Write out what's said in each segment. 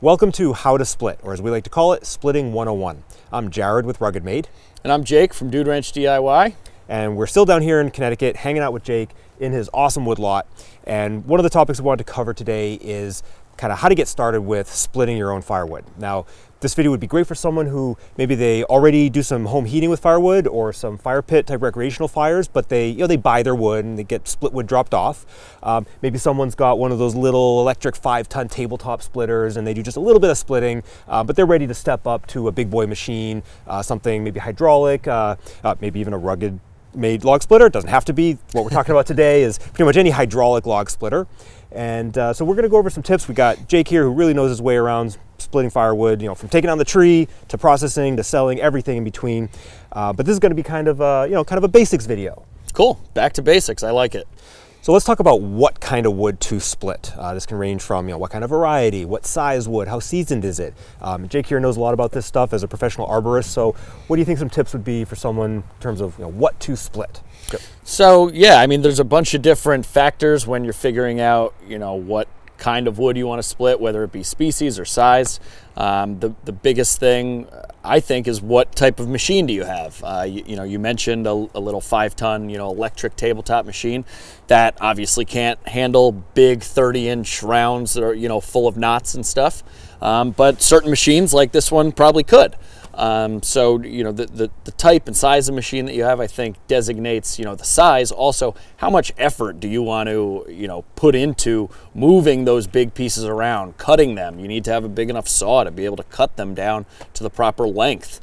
Welcome to How to Split, or as we like to call it, Splitting 101. I'm Jared with Rugged Made. And I'm Jake from Dude Ranch DIY. And we're still down here in Connecticut, hanging out with Jake in his awesome wood lot. And one of the topics we wanted to cover today is kind of how to get started with splitting your own firewood. Now, this video would be great for someone who maybe they already do some home heating with firewood or some fire pit type recreational fires, but they buy their wood and they get split wood dropped off. Maybe someone's got one of those little electric 5-ton tabletop splitters and they do just a little bit of splitting, but they're ready to step up to a big boy machine, something maybe hydraulic, maybe even a Rugged Made log splitter. It doesn't have to be. What we're talking about today is pretty much any hydraulic log splitter. And so we're going to go over some tips. We got Jake here who really knows his way around splitting firewood, from taking down the tree to processing to selling, everything in between. But this is going to be kind of a basics video. Cool. Back to basics. I like it. So let's talk about what kind of wood to split. This can range from what kind of variety, what size wood, how seasoned is it. Jake here knows a lot about this stuff as a professional arborist. So what do you think some tips would be for someone in terms of what to split? Go. So yeah, I mean, there's a bunch of different factors when you're figuring out what kind of wood you want to split, whether it be species or size. The biggest thing I think is what type of machine do you have? You mentioned a little 5-ton electric tabletop machine that obviously can't handle big 30-inch rounds that are full of knots and stuff, but certain machines like this one probably could. So the type and size of machine that you have, I think, designates the size. Also, how much effort do you want to put into moving those big pieces around, cutting them? You need to have a big enough saw to be able to cut them down to the proper length,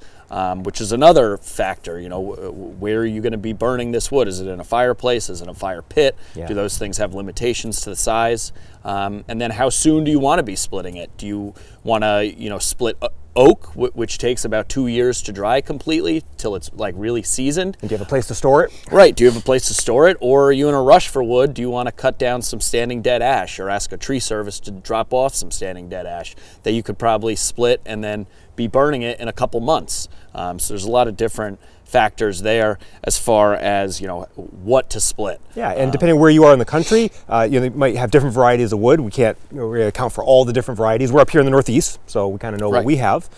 which is another factor. Where are you going to be burning this wood? Is it in a fireplace? Is it in a fire pit? Yeah. Do those things have limitations to the size? And then how soon do you want to be splitting it? Do you want to split oak, which takes about 2 years to dry completely till it's like really seasoned? And do you have a place to store it? Right. Do you have a place to store it? Or are you in a rush for wood? Do you want to cut down some standing dead ash or ask a tree service to drop off some standing dead ash that you could probably split and then be burning it in a couple months? So there's a lot of different factors there as far as what to split. Yeah, and depending where you are in the country, they might have different varieties of wood. We can't really account for all the different varieties. We're up here in the Northeast, so we kind of know what we have.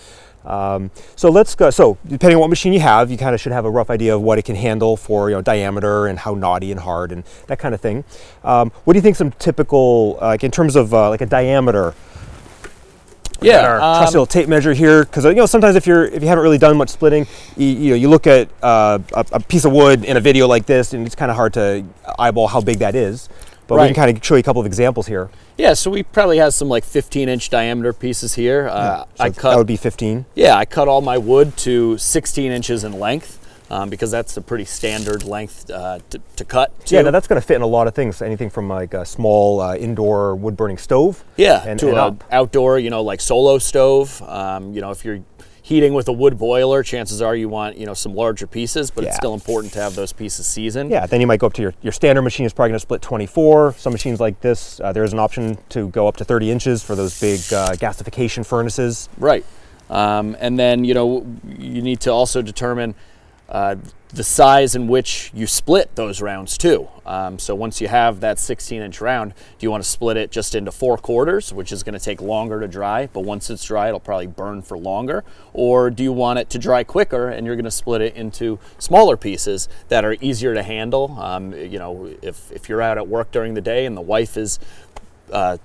So let's go. So depending on what machine you have, you kind of should have a rough idea of what it can handle for diameter and how knotty and hard and that kind of thing. What do you think some typical, like in terms of like a diameter? Yeah, our trusty little tape measure here, because sometimes if you haven't really done much splitting, you look at a piece of wood in a video like this, and it's kind of hard to eyeball how big that is. But we can kind of show you a couple of examples here. Yeah, so we probably have some like 15-inch diameter pieces here. So that would be 15. Yeah, I cut all my wood to 16 inches in length. Because that's a pretty standard length to cut to. Yeah, now that's going to fit in a lot of things. Anything from like a small indoor wood burning stove. Yeah, to an outdoor, like solo stove. If you're heating with a wood boiler, chances are you want some larger pieces, but it's still important to have those pieces seasoned. Yeah, then you might go up to your standard machine is probably going to split 24. Some machines like this, there's an option to go up to 30 inches for those big gasification furnaces. Right, and then you need to also determine the size in which you split those rounds too. So once you have that 16-inch round, do you want to split it just into 4 quarters, which is going to take longer to dry, but once it's dry, it'll probably burn for longer? Or do you want it to dry quicker and you're going to split it into smaller pieces that are easier to handle? If you're out at work during the day and the wife is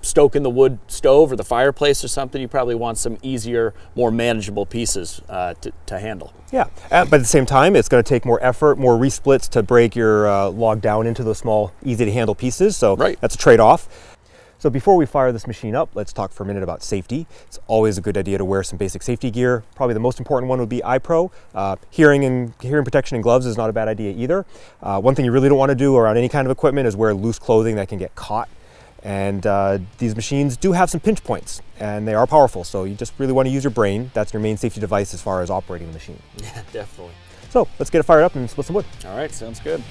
stoking the wood stove or the fireplace or something, you probably want some easier, more manageable pieces to handle. Yeah, but at the same time, it's going to take more effort, more resplits to break your log down into those small, easy to handle pieces. So that's a trade-off. So before we fire this machine up, let's talk for a minute about safety. It's always a good idea to wear some basic safety gear. Probably the most important one would be eye pro. Hearing protection and gloves is not a bad idea either. One thing you really don't want to do around any kind of equipment is wear loose clothing that can get caught. And these machines do have some pinch points, and they are powerful, so you just really want to use your brain. That's your main safety device as far as operating the machine. Yeah, definitely. So let's get it fired up and split some wood. All right, sounds good.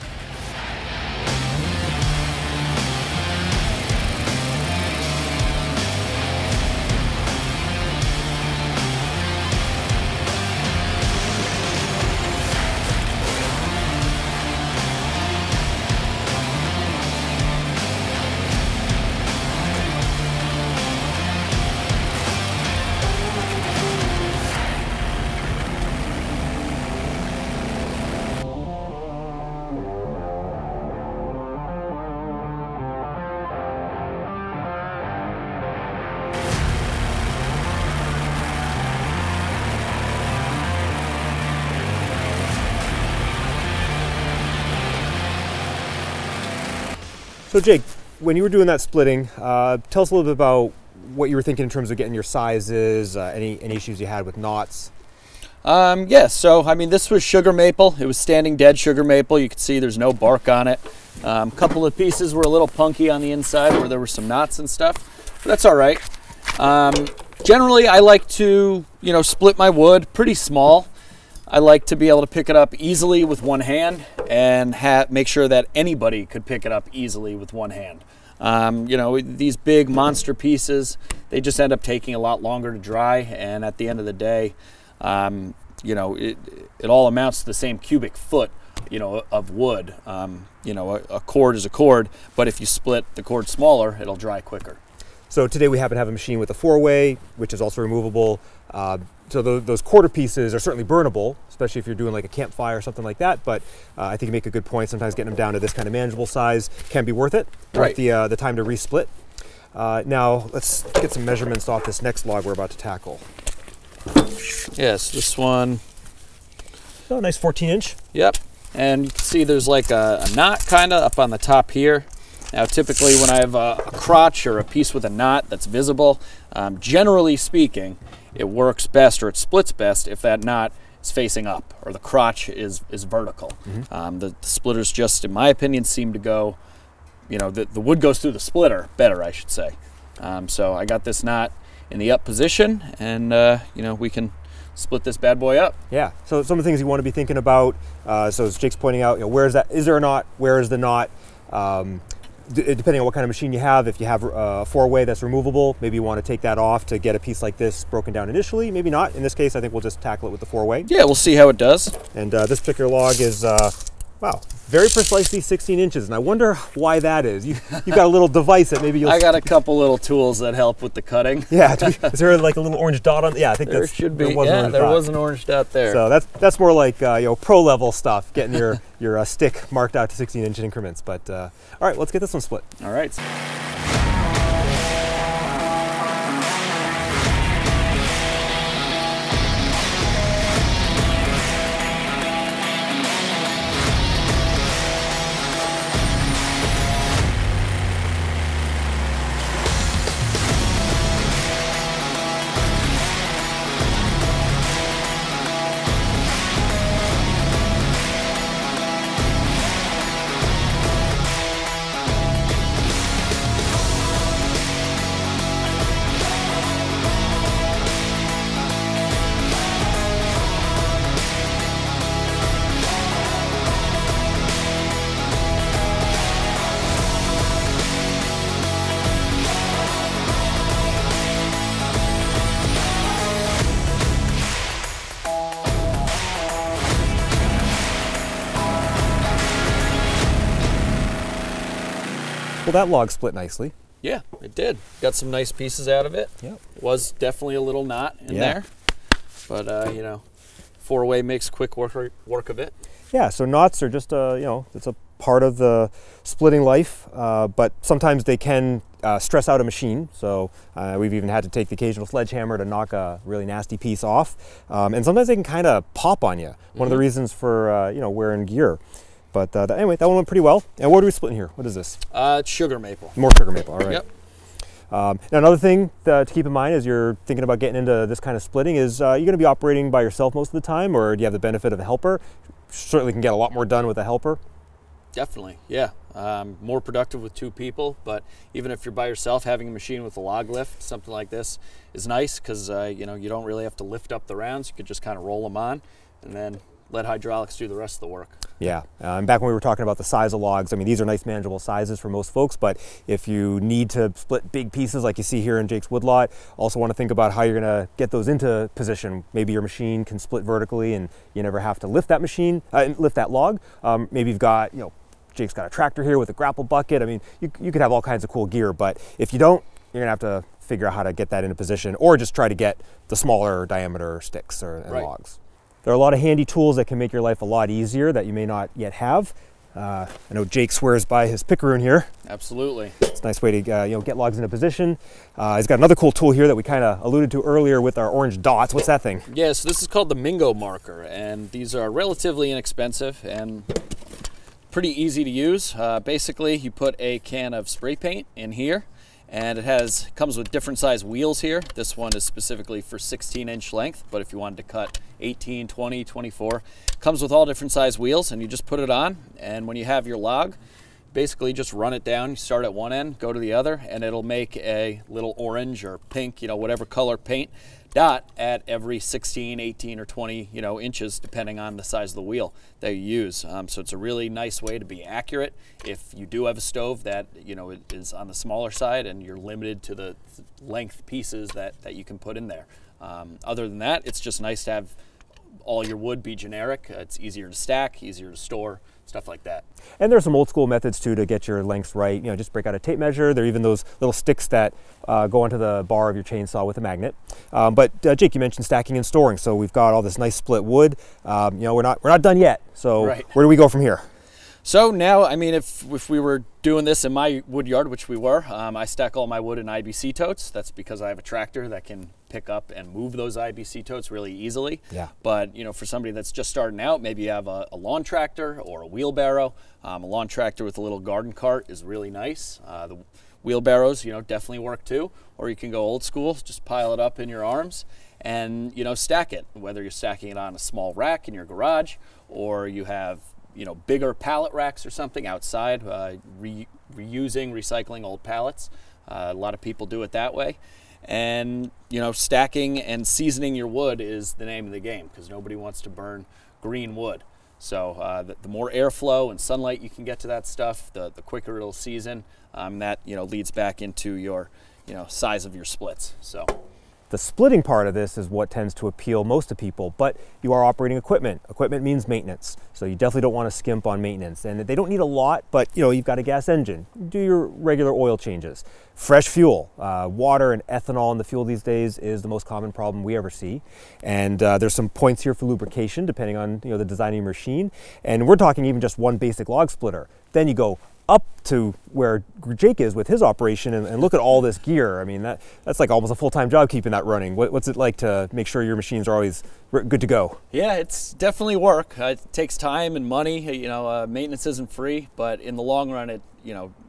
So Jake, when you were doing that splitting, tell us a little bit about what you were thinking in terms of getting your sizes, any issues you had with knots. Yeah, so I mean, this was sugar maple. It was standing dead sugar maple. You can see there's no bark on it. A couple of pieces were a little punky on the inside where there were some knots and stuff, but that's all right. Generally, I like to, split my wood pretty small. I like to be able to pick it up easily with one hand and make sure that anybody could pick it up easily with one hand. These big monster pieces, they just end up taking a lot longer to dry, and at the end of the day, it all amounts to the same cubic foot, of wood. A cord is a cord, but if you split the cord smaller, it'll dry quicker. So today we happen to have a machine with a 4-way, which is also removable. So those quarter pieces are certainly burnable, especially if you're doing like a campfire or something like that. But I think you make a good point. Sometimes getting them down to this kind of manageable size can be worth it. Right. The time to resplit. Now let's get some measurements off this next log we're about to tackle. Yes, this one. Oh, nice 14-inch. Yep. And you can see there's like a knot kind of up on the top here. Now, typically when I have a crotch or a piece with a knot that's visible, generally speaking, it works best or it splits best if that knot is facing up or the crotch is vertical. Mm-hmm. The splitters just, in my opinion, seem to go, the wood goes through the splitter better, I should say. So I got this knot in the up position, and we can split this bad boy up. Yeah, so some of the things you want to be thinking about, so as Jake's pointing out, where is that? Is there a knot? Where is the knot? Depending on what kind of machine you have, if you have a 4-way that's removable, maybe you want to take that off to get a piece like this broken down initially, maybe not. In this case, I think we'll just tackle it with the 4-way. Yeah, we'll see how it does. And this particular log is, wow, very precisely 16 inches, and I wonder why that is. You've got a little device that maybe you'll... I got a couple little tools that help with the cutting. Yeah, is there like a little orange dot on? Yeah, I think there should be. There was an orange dot there. So that's more like pro level stuff, getting your stick marked out to 16-inch increments. But all right, let's get this one split. All right. Well, that log split nicely. Yeah, it did. Got some nice pieces out of it. Yeah. Was definitely a little knot in there. But, 4-way makes quick work of it. Yeah, so knots are just, it's a part of the splitting life, but sometimes they can stress out a machine. So we've even had to take the occasional sledgehammer to knock a really nasty piece off. And sometimes they can kind of pop on you. One of the reasons for, wearing gear. But anyway, that one went pretty well. And what are we splitting here? What is this? It's sugar maple. More sugar maple, all right. Yep. Now another thing to keep in mind as you're thinking about getting into this kind of splitting is you're going to be operating by yourself most of the time, or do you have the benefit of a helper? Certainly can get a lot more done with a helper. Definitely, yeah. More productive with 2 people, but even if you're by yourself, having a machine with a log lift, something like this, is nice because you don't really have to lift up the rounds. You could just kind of roll them on and then let hydraulics do the rest of the work. Yeah, and back when we were talking about the size of logs, I mean, these are nice manageable sizes for most folks, but if you need to split big pieces like you see here in Jake's woodlot, also want to think about how you're going to get those into position. Maybe your machine can split vertically and you never have to lift that machine, lift that log. Maybe you've got, Jake's got a tractor here with a grapple bucket. I mean, you could have all kinds of cool gear, but if you don't, you're gonna have to figure out how to get that into position, or just try to get the smaller diameter sticks and logs. There are a lot of handy tools that can make your life a lot easier that you may not yet have. I know Jake swears by his picaroon here. Absolutely. It's a nice way to get logs into position. He's got another cool tool here that we kind of alluded to earlier with our orange dots. What's that thing? Yeah, so this is called the Mingo marker, and these are relatively inexpensive, and pretty easy to use. Basically, you put a can of spray paint in here, and it comes with different size wheels here. This one is specifically for 16-inch length, but if you wanted to cut 18, 20, 24, comes with all different size wheels, and you just put it on, and when you have your log, basically just run it down. You start at one end, go to the other, and it'll make a little orange or pink, whatever color paint dot at every 16, 18, or 20, inches, depending on the size of the wheel that you use. So it's a really nice way to be accurate if you do have a stove that, is on the smaller side and you're limited to the length pieces that you can put in there. Other than that, it's just nice to have all your wood be generic. It's easier to stack, easier to store, stuff like that. And there's some old school methods too to get your lengths right. Just break out a tape measure. There are even those little sticks that go onto the bar of your chainsaw with a magnet. But Jake, you mentioned stacking and storing. So we've got all this nice split wood. We're not done yet. So right. Where do we go from here? So now, if we were doing this in my wood yard, which we were, I stack all my wood in IBC totes. That's because I have a tractor that can pick up and move those IBC totes really easily. Yeah. But, for somebody that's just starting out, maybe you have a lawn tractor or a wheelbarrow. A lawn tractor with a little garden cart is really nice. The wheelbarrows, definitely work too. Or you can go old school, just pile it up in your arms and, stack it. Whether you're stacking it on a small rack in your garage or you have bigger pallet racks or something outside, reusing, recycling old pallets. A lot of people do it that way. And, stacking and seasoning your wood is the name of the game because nobody wants to burn green wood. So the more airflow and sunlight you can get to that stuff, the quicker it'll season. That, leads back into your, size of your splits. So. The splitting part of this is what tends to appeal most to people, but you are operating equipment. Equipment means maintenance, so you definitely don't want to skimp on maintenance. And they don't need a lot, but you've got a gas engine. Do your regular oil changes. Fresh fuel, water and ethanol in the fuel these days is the most common problem we ever see. And there's some points here for lubrication depending on the design of your machine. And we're talking even just one basic log splitter. Then you go up to where Jake is with his operation and look at all this gear. That's like almost a full-time job keeping that running. What's it like to make sure your machines are always good to go? Yeah, it's definitely work. It takes time and money. Maintenance isn't free, but in the long run, it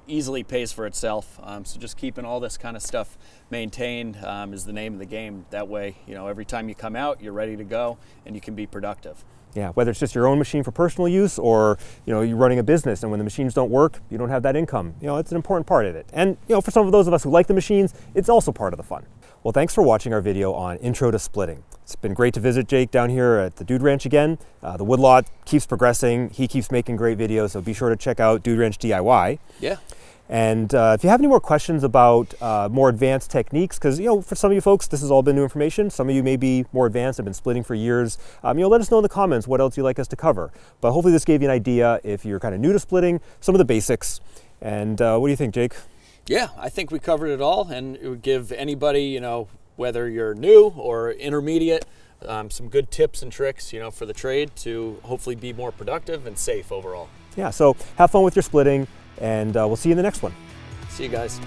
easily pays for itself. So just keeping all this kind of stuff maintained is the name of the game. That way, every time you come out, you're ready to go and you can be productive. Yeah, whether it's just your own machine for personal use or you're running a business and when the machines don't work, you don't have that income. It's an important part of it. And for some of those of us who like the machines, it's also part of the fun. Well, thanks for watching our video on Intro to Splitting. It's been great to visit Jake down here at the Dude Ranch again. The woodlot keeps progressing. He keeps making great videos, so be sure to check out Dude Ranch DIY. Yeah. And if you have any more questions about more advanced techniques, because for some of you folks, this has all been new information. Some of you may be more advanced, have been splitting for years. Let us know in the comments what else you'd like us to cover. But hopefully this gave you an idea if you're kind of new to splitting, some of the basics. And what do you think, Jake? Yeah, I think we covered it all, and it would give anybody, whether you're new or intermediate, some good tips and tricks, for the trade to hopefully be more productive and safe overall. Yeah, so have fun with your splitting. And we'll see you in the next one. See you guys.